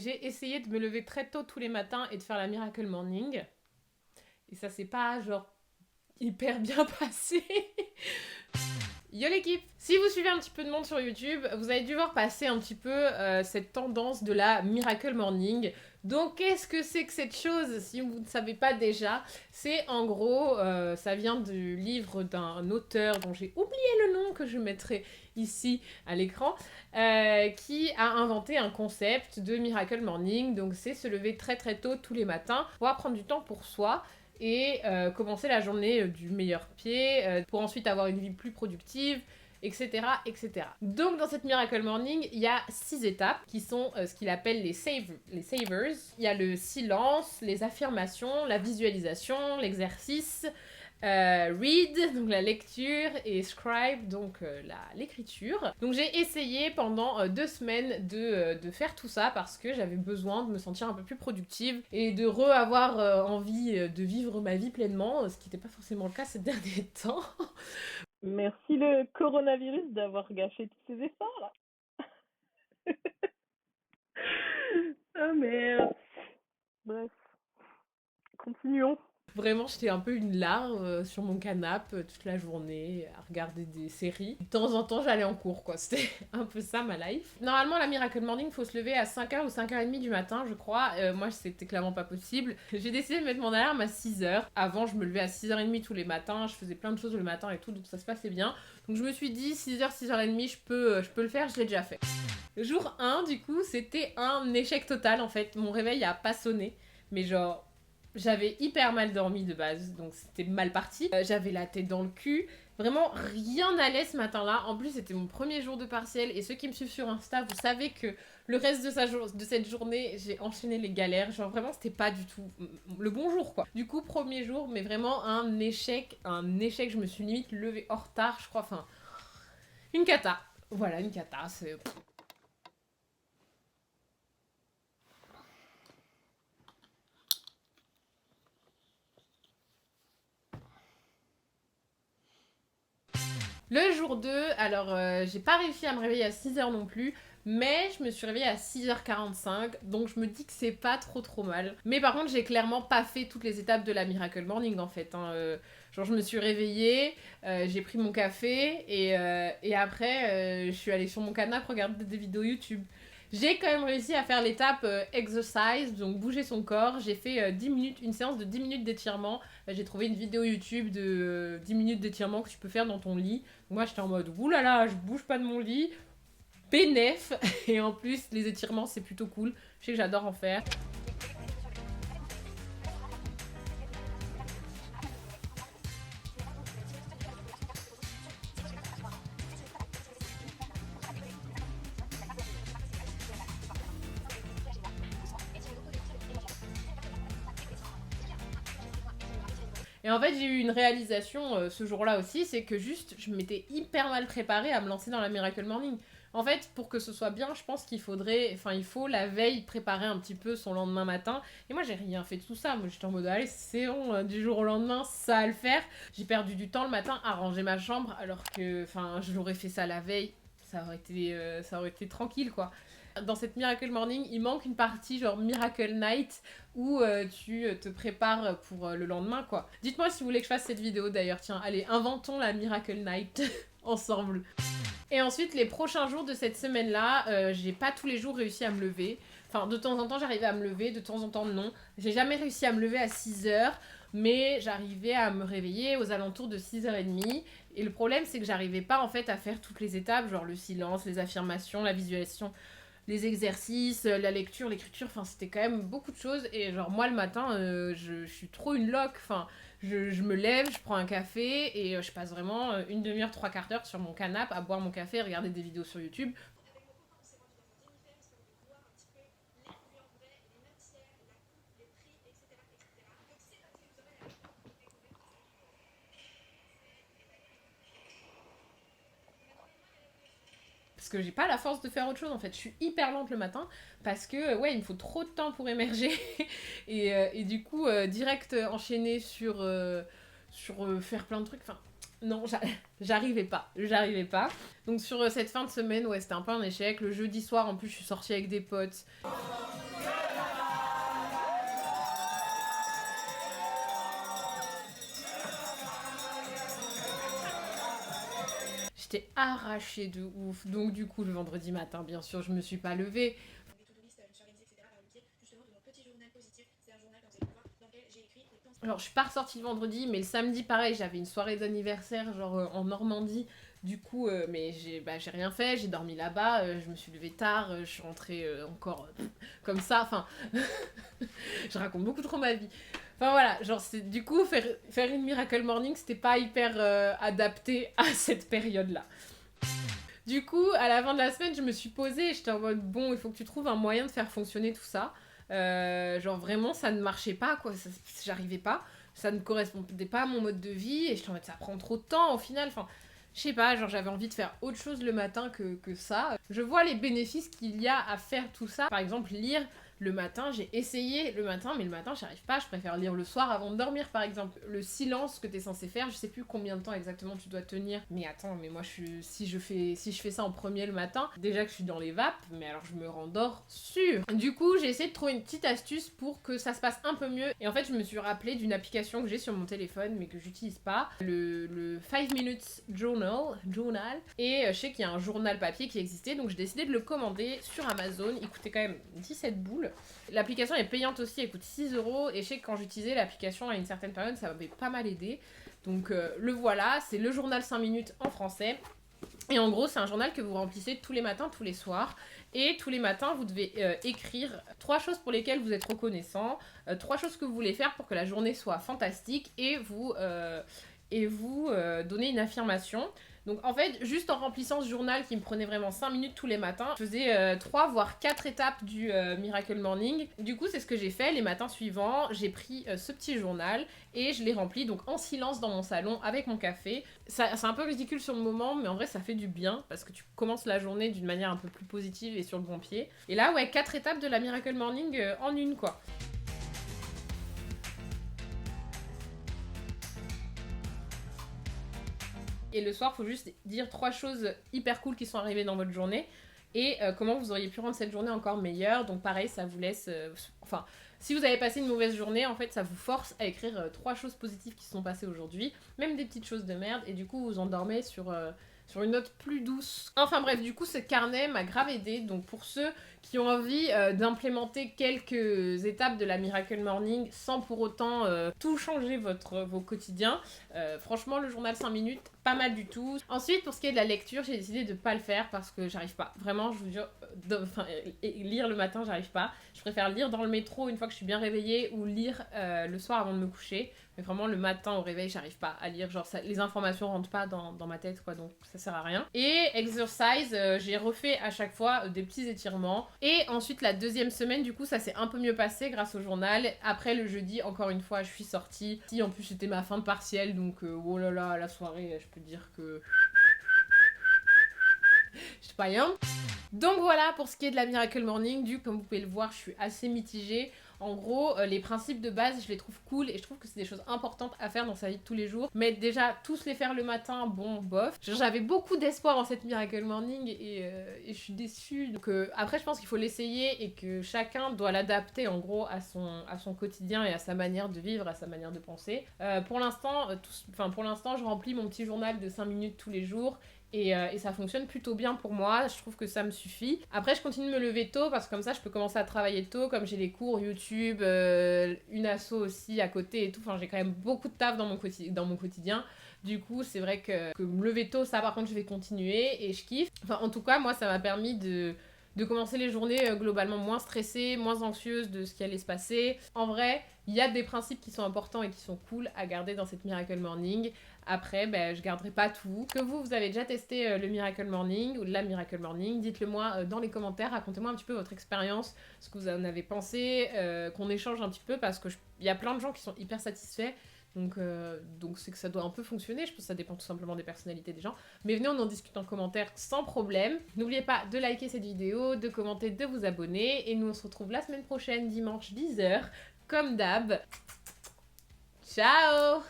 j'ai essayé de me lever très tôt tous les matins et de faire la Miracle Morning. Et ça s'est pas genre hyper bien passé. Yo l'équipe! Si vous suivez un petit peu de monde sur YouTube, vous avez dû voir passer un petit peu cette tendance de la Miracle Morning. Donc qu'est-ce que c'est que cette chose si vous ne savez pas déjà? C'est en gros, ça vient du livre d'un auteur dont j'ai oublié le nom que je mettrai ici à l'écran, qui a inventé un concept de Miracle Morning. Donc c'est se lever très très tôt tous les matins pour prendre du temps pour soi et commencer la journée du meilleur pied pour ensuite avoir une vie plus productive, etc., etc. Donc dans cette Miracle Morning, il y a 6 étapes qui sont ce qu'il appelle les savers. Il y a le silence, les affirmations, la visualisation, l'exercice, read, donc la lecture, et scribe, donc l'écriture. Donc j'ai essayé pendant 2 semaines de faire tout ça parce que j'avais besoin de me sentir un peu plus productive et de avoir envie de vivre ma vie pleinement, ce qui n'était pas forcément le cas ces derniers temps. Merci le coronavirus d'avoir gâché tous ces efforts là. Ah merde. Bref, continuons. Vraiment, j'étais un peu une larve sur mon canapé toute la journée à regarder des séries. De temps en temps, j'allais en cours, quoi. C'était un peu ça, ma life. Normalement, la Miracle Morning, faut se lever à 5h ou 5h30 du matin, je crois. Moi, c'était clairement pas possible. J'ai décidé de mettre mon alarme à 6h. Avant, je me levais à 6h30 tous les matins. Je faisais plein de choses le matin et tout, donc ça se passait bien. Donc, je me suis dit, 6h, 6h30, je peux le faire, je l'ai déjà fait. Le jour 1, du coup, c'était un échec total, en fait. Mon réveil a pas sonné. Mais genre... J'avais hyper mal dormi de base, donc c'était mal parti. J'avais la tête dans le cul. Vraiment, rien n'allait ce matin-là. En plus, c'était mon premier jour de partiel. Et ceux qui me suivent sur Insta, vous savez que le reste de cette journée, j'ai enchaîné les galères. Genre, vraiment, c'était pas du tout le bon jour, quoi. Du coup, premier jour, mais vraiment un échec. Un échec, je me suis limite levée en retard, je crois. Enfin, une cata. Voilà, une cata. C'est... Le jour 2, alors j'ai pas réussi à me réveiller à 6h non plus, mais je me suis réveillée à 6h45, donc je me dis que c'est pas trop mal. Mais par contre, j'ai clairement pas fait toutes les étapes de la Miracle Morning en fait. Genre, je me suis réveillée, j'ai pris mon café et après, je suis allée sur mon canapé regarder des vidéos YouTube. J'ai quand même réussi à faire l'étape exercise, donc bouger son corps. J'ai fait 10 minutes, une séance de 10 minutes d'étirement. J'ai trouvé une vidéo YouTube de 10 minutes d'étirement que tu peux faire dans ton lit. Moi, j'étais en mode, oulala, je bouge pas de mon lit. Bénef. Et en plus, les étirements, c'est plutôt cool. Je sais que j'adore en faire. Et en fait, j'ai eu une réalisation ce jour-là aussi, c'est que juste, je m'étais hyper mal préparée à me lancer dans la Miracle Morning. En fait, pour que ce soit bien, je pense qu'il faudrait, enfin, il faut la veille préparer un petit peu son lendemain matin. Et moi, j'ai rien fait de tout ça. Moi, j'étais en mode, allez, c'est bon, du jour au lendemain, ça va le faire. J'ai perdu du temps le matin à ranger ma chambre, alors que, enfin, je l'aurais fait ça la veille. Ça aurait été tranquille, quoi. Dans cette Miracle Morning, il manque une partie genre Miracle Night où tu te prépares pour le lendemain, quoi. Dites-moi si vous voulez que je fasse cette vidéo d'ailleurs. Tiens, allez, inventons la Miracle Night ensemble. Et ensuite, les prochains jours de cette semaine-là, j'ai pas tous les jours réussi à me lever. Enfin, de temps en temps, j'arrivais à me lever, de temps en temps, non. J'ai jamais réussi à me lever à 6h, mais j'arrivais à me réveiller aux alentours de 6h30. Et le problème, c'est que j'arrivais pas en fait à faire toutes les étapes, genre le silence, les affirmations, la visualisation, les exercices, la lecture, l'écriture, enfin c'était quand même beaucoup de choses. Et genre moi le matin, je suis trop une loque, enfin je me lève, je prends un café et je passe vraiment une demi-heure, trois quarts d'heure sur mon canapé à boire mon café et regarder des vidéos sur YouTube. Parce que j'ai pas la force de faire autre chose en fait. Je suis hyper lente le matin parce que ouais, il me faut trop de temps pour émerger et du coup direct enchaîner sur faire plein de trucs. Enfin non, j'arrivais pas. Donc sur cette fin de semaine, ouais, c'était un peu un échec. Le jeudi soir en plus, je suis sortie avec des potes. j'étais arrachée de ouf. Donc du coup, le vendredi matin, bien sûr, je me suis pas levée. Alors, je suis pas ressortie le vendredi, mais le samedi, pareil, j'avais une soirée d'anniversaire, genre en Normandie. Du coup, mais j'ai rien fait, j'ai dormi là-bas, je me suis levée tard, je suis rentrée encore comme ça. Enfin, je raconte beaucoup trop ma vie. Enfin voilà, genre, du coup, faire une Miracle Morning, c'était pas hyper adapté à cette période-là. Du coup, à la fin de la semaine, je me suis posée et j'étais en mode, bon, il faut que tu trouves un moyen de faire fonctionner tout ça. Genre vraiment, ça ne marchait pas, quoi. J'arrivais pas. Ça ne correspondait pas à mon mode de vie et j'étais en mode, ça prend trop de temps au final. Enfin, je sais pas, genre j'avais envie de faire autre chose le matin que ça. Je vois les bénéfices qu'il y a à faire tout ça. Par exemple, lire le matin, j'ai essayé le matin, mais le matin, j'y arrive pas. Je préfère lire le soir avant de dormir, par exemple. Le silence que t'es censé faire, je sais plus combien de temps exactement tu dois tenir. Mais attends, mais moi, si je fais ça en premier le matin, déjà que je suis dans les vapes, mais alors je me rendors sûr. Du coup, j'ai essayé de trouver une petite astuce pour que ça se passe un peu mieux. Et en fait, je me suis rappelé d'une application que j'ai sur mon téléphone, mais que j'utilise pas. Le 5 Minutes Journal. Et je sais qu'il y a un journal papier qui existait, donc j'ai décidé de le commander sur Amazon. Il coûtait quand même 17 boules. L'application est payante aussi, elle coûte 6 € et je sais que quand j'utilisais l'application à une certaine période, ça m'avait pas mal aidé. Donc le voilà, c'est le journal 5 minutes en français. Et en gros, c'est un journal que vous remplissez tous les matins, tous les soirs. Et tous les matins, vous devez écrire 3 choses pour lesquelles vous êtes reconnaissant, 3 choses que vous voulez faire pour que la journée soit fantastique et vous donner une affirmation. Donc en fait, juste en remplissant ce journal qui me prenait vraiment 5 minutes tous les matins, je faisais 3 voire 4 étapes du Miracle Morning. Du coup, c'est ce que j'ai fait les matins suivants. J'ai pris ce petit journal et je l'ai rempli donc en silence dans mon salon avec mon café. C'est un peu ridicule sur le moment, mais en vrai ça fait du bien parce que tu commences la journée d'une manière un peu plus positive et sur le bon pied. Et là, ouais, 4 étapes de la Miracle Morning en une, quoi. Et le soir, il faut juste dire 3 choses hyper cool qui sont arrivées dans votre journée et comment vous auriez pu rendre cette journée encore meilleure. Donc pareil, ça vous laisse... Enfin, si vous avez passé une mauvaise journée, en fait, ça vous force à écrire 3 choses positives qui se sont passées aujourd'hui, même des petites choses de merde, et du coup, vous endormez sur une note plus douce. Enfin bref, du coup, ce carnet m'a grave aidé. Donc pour ceux qui ont envie d'implémenter quelques étapes de la Miracle Morning sans pour autant tout changer vos quotidiens, franchement, le journal 5 minutes, pas mal du tout. Ensuite, pour ce qui est de la lecture, j'ai décidé de pas le faire parce que j'arrive pas. Vraiment, je vous jure, lire le matin, j'arrive pas. Je préfère lire dans le métro une fois que je suis bien réveillée ou lire le soir avant de me coucher. Mais vraiment, le matin au réveil, j'arrive pas à lire. Genre, les informations rentrent pas dans ma tête, quoi. Donc, ça sert à rien. Et exercise, j'ai refait à chaque fois des petits étirements. Et ensuite, la deuxième semaine, du coup, ça s'est un peu mieux passé grâce au journal. Après, le jeudi, encore une fois, je suis sortie. Si, en plus, c'était ma fin de partiel. Donc, oh là là, la soirée, je peux dire que... je sais pas rien. Donc voilà pour ce qui est de la Miracle Morning. Comme vous pouvez le voir, je suis assez mitigée. En gros, les principes de base, je les trouve cool et je trouve que c'est des choses importantes à faire dans sa vie de tous les jours. Mais déjà, tous les faire le matin, bon, bof. J'avais beaucoup d'espoir en cette Miracle Morning et je suis déçue. Donc après, je pense qu'il faut l'essayer et que chacun doit l'adapter en gros à son quotidien et à sa manière de vivre, à sa manière de penser. Pour l'instant, je remplis mon petit journal de 5 minutes tous les jours. Et ça fonctionne plutôt bien pour moi, je trouve que ça me suffit. Après, je continue de me lever tôt parce que comme ça, je peux commencer à travailler tôt. Comme j'ai les cours YouTube, une asso aussi à côté et tout. Enfin, j'ai quand même beaucoup de taf dans mon quotidien. Du coup, c'est vrai que me lever tôt, ça par contre, je vais continuer et je kiffe. Enfin, en tout cas, moi, ça m'a permis de commencer les journées globalement moins stressée, moins anxieuse de ce qui allait se passer. En vrai, il y a des principes qui sont importants et qui sont cool à garder dans cette Miracle Morning. Après, je garderai pas tout. Que vous avez déjà testé le Miracle Morning ou la Miracle Morning, dites-le moi dans les commentaires, racontez-moi un petit peu votre expérience, ce que vous en avez pensé, qu'on échange un petit peu parce que il y a plein de gens qui sont hyper satisfaits. Donc c'est que ça doit un peu fonctionner, je pense que ça dépend tout simplement des personnalités des gens. Mais venez, on en discute en commentaire sans problème. N'oubliez pas de liker cette vidéo, de commenter, de vous abonner. Et nous on se retrouve la semaine prochaine, dimanche 10h, comme d'hab. Ciao!